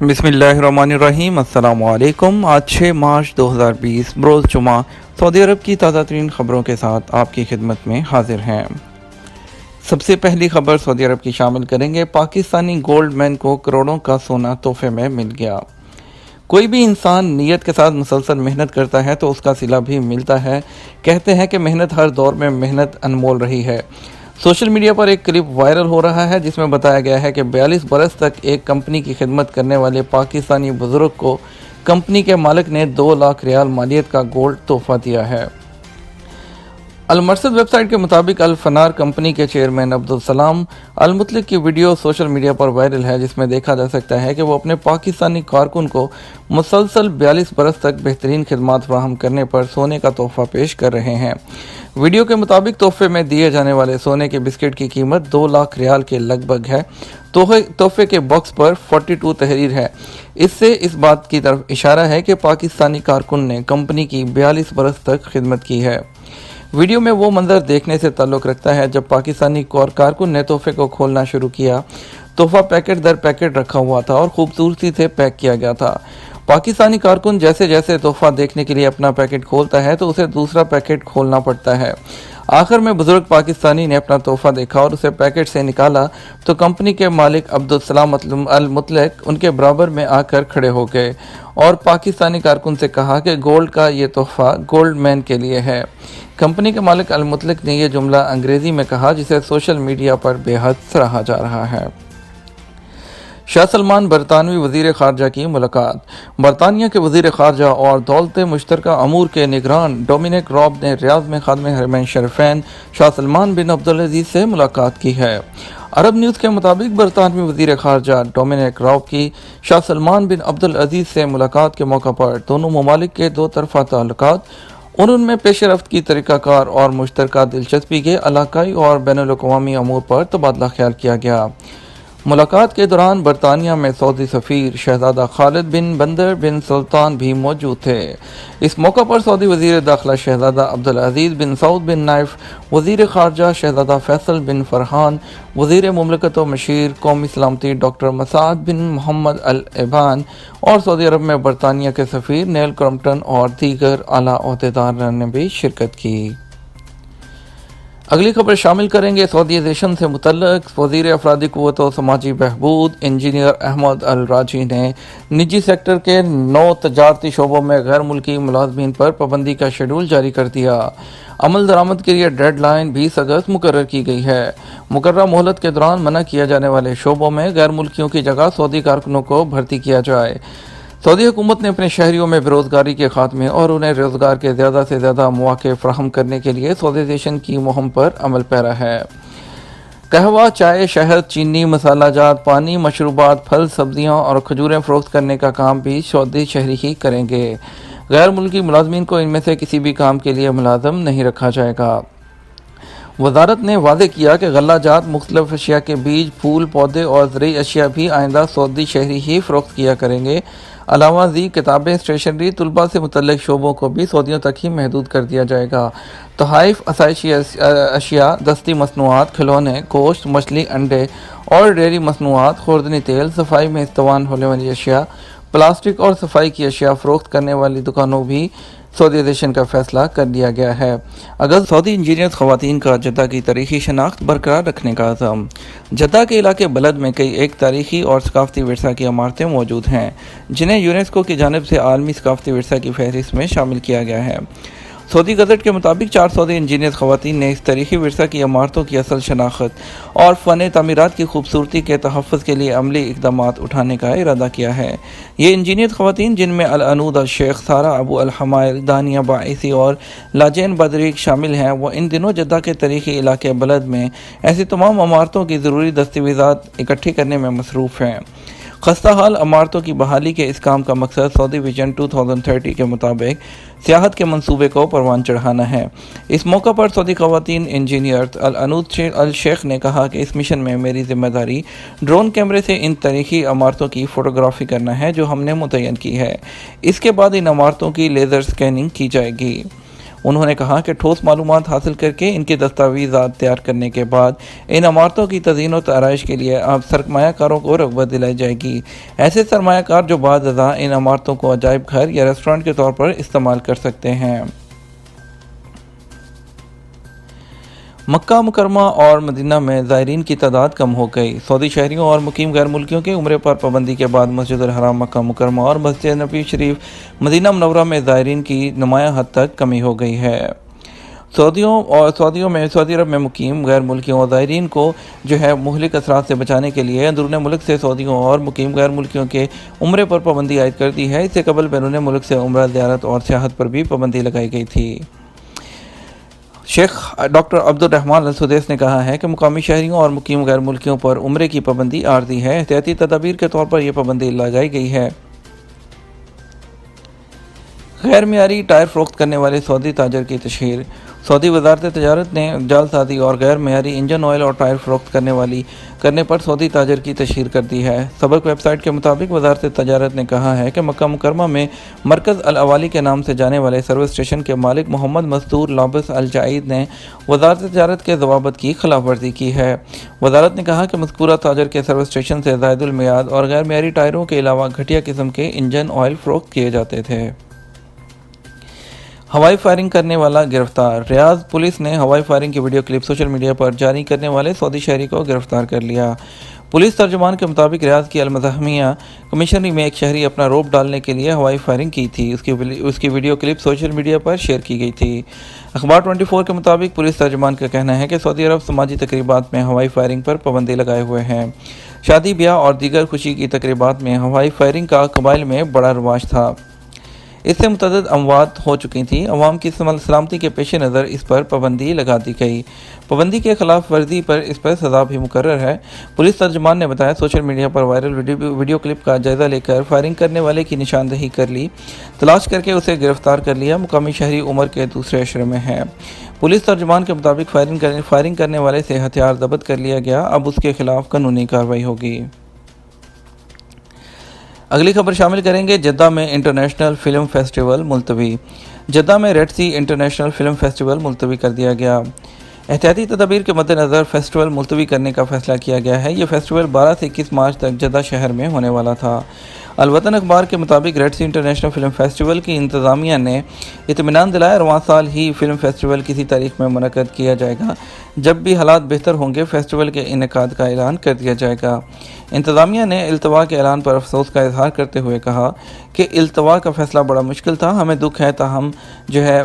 بسم اللہ الرحمن الرحیم۔ السلام علیکم۔ آج 6 مارچ 2020 بروز جمعہ سعودی عرب کی تازہ ترین خبروں کے ساتھ آپ کی خدمت میں حاضر ہیں۔ سب سے پہلی خبر سعودی عرب کی شامل کریں گے۔ پاکستانی گولڈ مین کو کروڑوں کا سونا تحفے میں مل گیا۔ کوئی بھی انسان نیت کے ساتھ مسلسل محنت کرتا ہے تو اس کا صلہ بھی ملتا ہے۔ کہتے ہیں کہ محنت ہر دور میں محنت انمول رہی ہے۔ سوشل میڈیا پر ایک کلپ وائرل ہو رہا ہے جس میں بتایا گیا ہے کہ 42 برس تک ایک کمپنی کی خدمت کرنے والے پاکستانی بزرگ کو کمپنی کے مالک نے 2 لاکھ ریال مالیت کا گولڈ تحفہ دیا ہے۔ المرصد ویب سائٹ کے مطابق الفنار کمپنی کے چیئرمین عبدالسلام المطلق کی ویڈیو سوشل میڈیا پر وائرل ہے جس میں دیکھا جا سکتا ہے کہ وہ اپنے پاکستانی کارکن کو مسلسل 42 برس تک بہترین خدمات فراہم کرنے پر سونے کا تحفہ پیش کر رہے ہیں۔ ویڈیو کے مطابق تحفے میں دیے جانے والے سونے کے بسکٹ کی قیمت 2 لاکھ ریال کے لگ بھگ ہے۔ تحفے کے باکس پر 42 تحریر ہے۔ اس سے اس بات کی طرف اشارہ ہے کہ پاکستانی کارکن نے کمپنی کی 42 برس تک خدمت کی ہے۔ ویڈیو میں وہ منظر دیکھنے سے تعلق رکھتا ہے جب پاکستانی کارکن نے تحفے کو کھولنا شروع کیا۔ تحفہ پیکٹ در پیکٹ رکھا ہوا تھا اور خوبصورتی سے پیک کیا گیا تھا۔ پاکستانی کارکن جیسے جیسے تحفہ دیکھنے کے لیے اپنا پیکٹ کھولتا ہے تو اسے دوسرا پیکٹ کھولنا پڑتا ہے۔ آخر میں بزرگ پاکستانی نے اپنا تحفہ دیکھا اور اسے پیکٹ سے نکالا تو کمپنی کے مالک عبدالسلام المطلق ان کے برابر میں آ کر کھڑے ہو گئے اور پاکستانی کارکن سے کہا کہ گولڈ کا یہ تحفہ گولڈ مین کے لیے ہے۔ کمپنی کے مالک المطلق نے یہ جملہ انگریزی میں کہا جسے سوشل میڈیا پر بے حد سراہا جا رہا ہے۔ شاہ سلمان برطانوی وزیر خارجہ کی ملاقات۔ برطانیہ کے وزیر خارجہ اور دولت مشترکہ امور کے نگران ڈومینک راب نے ریاض میں خادم حرمین شریفین شاہ سلمان بن عبدالعزیز سے ملاقات کی ہے۔ عرب نیوز کے مطابق برطانوی وزیر خارجہ ڈومینک راب کی شاہ سلمان بن عبدالعزیز سے ملاقات کے موقع پر دونوں ممالک کے 2 طرفہ تعلقات اور ان میں پیش رفت کی طریقہ کار اور مشترکہ دلچسپی کے علاقائی اور بین الاقوامی امور پر تبادلہ خیال کیا گیا۔ ملاقات کے دوران برطانیہ میں سعودی سفیر شہزادہ خالد بن بندر بن سلطان بھی موجود تھے۔ اس موقع پر سعودی وزیر داخلہ شہزادہ عبدالعزیز بن سعود بن نائف، وزیر خارجہ شہزادہ فیصل بن فرحان، وزیر مملکت و مشیر قومی سلامتی ڈاکٹر مسعد بن محمد الابان اور سعودی عرب میں برطانیہ کے سفیر نیل کرمپٹن اور دیگر اعلیٰ عہدیداروں نے بھی شرکت کی۔ اگلی خبر شامل کریں گے سعودیزیشن سے متعلق۔ وزیر افرادی قوت و سماجی بہبود انجینئر احمد الراجی نے نجی سیکٹر کے 9 تجارتی شعبوں میں غیر ملکی ملازمین پر پابندی کا شیڈول جاری کر دیا۔ عمل درآمد کے لیے ڈیڈ لائن 20 اگست مقرر کی گئی ہے۔ مقررہ مہلت کے دوران منع کیا جانے والے شعبوں میں غیر ملکیوں کی جگہ سعودی کارکنوں کو بھرتی کیا جائے۔ سعودی حکومت نے اپنے شہریوں میں بے روزگاری کے خاتمے اور انہیں روزگار کے زیادہ سے زیادہ مواقع فراہم کرنے کے لیے سعودیزیشن کی مہم پر عمل پیرا ہے۔ قہوہ، چائے، شہد، چینی، مسالہ جات، پانی، مشروبات، پھل، سبزیاں اور کھجوریں فروخت کرنے کا کام بھی سعودی شہری ہی کریں گے۔ غیر ملکی ملازمین کو ان میں سے کسی بھی کام کے لیے ملازم نہیں رکھا جائے گا۔ وزارت نے واضح کیا کہ غلہ جات، مختلف اشیاء کے بیج، پھول، پودے اور زرعی اشیاء بھی آئندہ سعودی شہری ہی فروخت کیا کریں گے۔ علاوہ ازیں کتابیں، اسٹیشنری، طلباء سے متعلق شعبوں کو بھی سعودیوں تک ہی محدود کر دیا جائے گا۔ تحائف، آسائشی اشیاء، دستی مصنوعات، کھلونے، گوشت، مچھلی، انڈے اور ڈیری مصنوعات، خوردنی تیل، صفائی میں استعمال ہونے والی اشیاء، پلاسٹک اور صفائی کی اشیاء فروخت کرنے والی دکانوں بھی سعودیزیشن کا فیصلہ کر لیا گیا ہے۔ اگر سعودی انجینئر خواتین کا جدہ کی تاریخی شناخت برقرار رکھنے کا عزم۔ جدہ کے علاقے بلد میں کئی ایک تاریخی اور ثقافتی ورثہ کی عمارتیں موجود ہیں جنہیں یونیسکو کی جانب سے عالمی ثقافتی ورثہ کی فہرست میں شامل کیا گیا ہے۔ سعودی گزٹ کے مطابق 4 سعودی انجینئر خواتین نے اس تاریخی ورثہ کی عمارتوں کی اصل شناخت اور فن تعمیرات کی خوبصورتی کے تحفظ کے لیے عملی اقدامات اٹھانے کا ارادہ کیا ہے۔ یہ انجینئر خواتین جن میں العنود الشیخ، سارہ ابو الحمائل، دانیہ باعثی اور لاجین بدریق شامل ہیں، وہ ان دنوں جدہ کے تاریخی علاقے بلد میں ایسی تمام عمارتوں کی ضروری دستاویزات اکٹھی کرنے میں مصروف ہیں۔ خستہ حال عمارتوں کی بحالی کے اس کام کا مقصد سعودی ویژن 2030 کے مطابق سیاحت کے منصوبے کو پروان چڑھانا ہے۔ اس موقع پر سعودی خواتین انجینئر العنود الشیخ نے کہا کہ اس مشن میں میری ذمہ داری ڈرون کیمرے سے ان تاریخی عمارتوں کی فوٹوگرافی کرنا ہے جو ہم نے متعین کی ہے۔ اس کے بعد ان عمارتوں کی لیزر سکیننگ کی جائے گی۔ انہوں نے کہا کہ ٹھوس معلومات حاصل کر کے ان کے دستاویزات تیار کرنے کے بعد ان عمارتوں کی تزئین و آرائش کے لیے اب سرمایہ کاروں کو رغبت دلائی جائے گی، ایسے سرمایہ کار جو بعد ازاں ان عمارتوں کو عجائب گھر یا ریسٹورنٹ کے طور پر استعمال کر سکتے ہیں۔ مکہ مکرمہ اور مدینہ میں زائرین کی تعداد کم ہو گئی۔ سعودی شہریوں اور مقیم غیر ملکیوں کے عمرے پر پابندی کے بعد مسجد الحرام مکہ مکرمہ اور مسجد نبوی شریف مدینہ منورہ میں زائرین کی نمایاں حد تک کمی ہو گئی ہے۔ سعودی عرب میں مقیم غیر ملکیوں اور زائرین کو مہلک اثرات سے بچانے کے لیے اندرون ملک سے سعودیوں اور مقیم غیر ملکیوں کے عمرے پر پابندی عائد کر دی ہے۔ اس سے قبل بیرون ملک سے عمرہ زیارت اور سیاحت پر بھی پابندی لگائی گئی تھی۔ شیخ ڈاکٹر عبد الرحمان السدیس نے کہا ہے کہ مقامی شہریوں اور مقیم غیر ملکیوں پر عمرے کی پابندی عارضی ہے، احتیاطی تدابیر کے طور پر یہ پابندی لگائی گئی ہے۔ غیر معیاری ٹائر فروخت کرنے والے سعودی تاجر کی تشہیر۔ سعودی وزارت تجارت نے جعل سازی اور غیر معیاری انجن آئل اور ٹائر فروخت کرنے پر سعودی تاجر کی تشہیر کر دی ہے۔ سبق ویب سائٹ کے مطابق وزارت تجارت نے کہا ہے کہ مکہ مکرمہ میں مرکز الاوالی کے نام سے جانے والے سروس اسٹیشن کے مالک محمد مصدور لابس الجعید نے وزارت تجارت کے ضوابط کی خلاف ورزی کی ہے۔ وزارت نے کہا کہ مذکورہ تاجر کے سروس اسٹیشن سے زائد المیعاد اور غیر معیاری ٹائروں کے علاوہ گھٹیا قسم کے انجن آئل فروخت کیے جاتے تھے۔ ہوائی فائرنگ کرنے والا گرفتار۔ ریاض پولیس نے ہوائی فائرنگ کی ویڈیو کلپ سوشل میڈیا پر جاری کرنے والے سعودی شہری کو گرفتار کر لیا۔ پولیس ترجمان کے مطابق ریاض کی المزاحمیہ کمشنری میں ایک شہری اپنا روپ ڈالنے کے لیے ہوائی فائرنگ کی تھی۔ اس کی ویڈیو کلپ سوشل میڈیا پر شیئر کی گئی تھی۔ اخبار 24 کے مطابق پولیس ترجمان کا کہنا ہے کہ سعودی عرب سماجی تقریبات میں ہوائی فائرنگ پر پابندی لگائے ہوئے ہیں۔ شادی بیاہ اور دیگر خوشی کی تقریبات میں ہوائی فائرنگ کا قبائل میں بڑا رواج تھا۔ اس سے متعدد اموات ہو چکی تھیں۔ عوام کی سلامتی کے پیش نظر اس پر پابندی لگا دی گئی۔ پابندی کے خلاف ورزی پر اس پر سزا بھی مقرر ہے۔ پولیس ترجمان نے بتایا سوشل میڈیا پر وائرل ویڈیو کلپ کا جائزہ لے کر فائرنگ کرنے والے کی نشاندہی کر لی، تلاش کر کے اسے گرفتار کر لیا۔ مقامی شہری عمر کے دوسرے عشرے میں ہے۔ پولیس ترجمان کے مطابق فائرنگ کرنے والے سے ہتھیار ضبط کر لیا گیا، اب اس کے خلاف قانونی کارروائی ہوگی۔ اگلی خبر شامل کریں گے جدہ میں انٹرنیشنل فلم فیسٹیول ملتوی۔ جدہ میں ریڈ سی انٹرنیشنل فلم فیسٹیول ملتوی کر دیا گیا۔ احتیاطی تدابیر کے مد نظر فیسٹیول ملتوی کرنے کا فیصلہ کیا گیا ہے۔ یہ فیسٹیول 12 سے 21 مارچ تک جدہ شہر میں ہونے والا تھا۔ الوطن اخبار کے مطابق ریڈ سی انٹرنیشنل فلم فیسٹیول کی انتظامیہ نے اطمینان دلایا، رواں سال ہی فلم فیسٹیول کسی تاریخ میں منعقد کیا جائے گا۔ جب بھی حالات بہتر ہوں گے فیسٹیول کے انعقاد کا اعلان کر دیا جائے گا۔ انتظامیہ نے التوا کے اعلان پر افسوس کا اظہار کرتے ہوئے کہا کہ التوا کا فیصلہ بڑا مشکل تھا، ہمیں دکھ ہے تاہم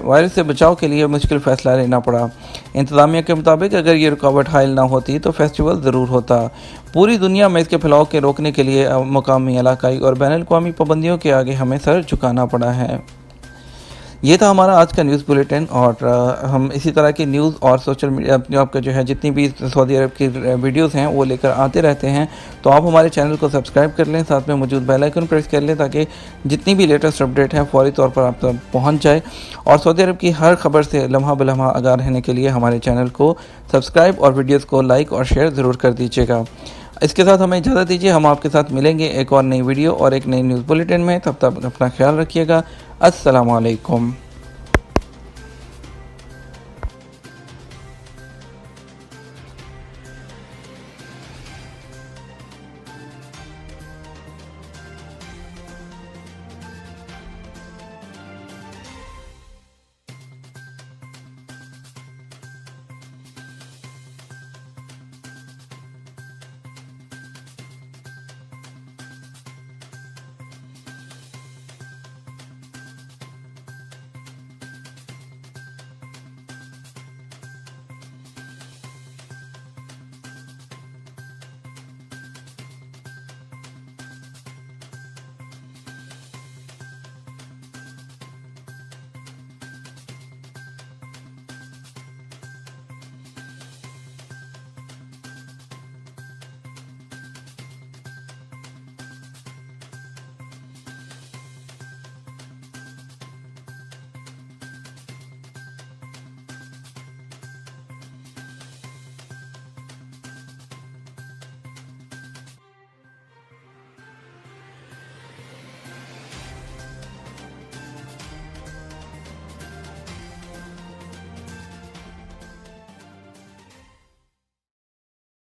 وائرس سے بچاؤ کے لیے مشکل فیصلہ لینا پڑا۔ انتظامیہ کے مطابق اگر یہ رکاوٹ حائل نہ ہوتی تو فیسٹیول ضرور ہوتا۔ پوری دنیا میں اس کے پھیلاؤ کے روکنے کے لیے مقامی، علاقائی اور بین الاقوامی پابندیوں کے آگے ہمیں سر جھکانا پڑا ہے۔ یہ تھا ہمارا آج کا نیوز بلیٹن، اور ہم اسی طرح کی نیوز اور سوشل میڈیا آپ کا جتنی بھی سعودی عرب کی ویڈیوز ہیں وہ لے کر آتے رہتے ہیں، تو آپ ہمارے چینل کو سبسکرائب کر لیں، ساتھ میں موجود بیل آئیکن پریس کر لیں تاکہ جتنی بھی لیٹسٹ اپڈیٹ ہے فوری طور پر آپ تک پہنچ جائے، اور سعودی عرب کی ہر خبر سے لمحہ بلمحہ آگاہ رہنے کے لیے ہمارے چینل کو سبسکرائب اور ویڈیوز کو لائک اور شیئر ضرور کر دیجیے گا۔ اس کے ساتھ ہمیں اجازت دیجیے، ہم آپ کے ساتھ ملیں گے ایک اور نئی ویڈیو اور ایک نئی نیوز بلیٹن میں۔ تب تک اپنا خیال رکھیے گا۔ السلام علیکم۔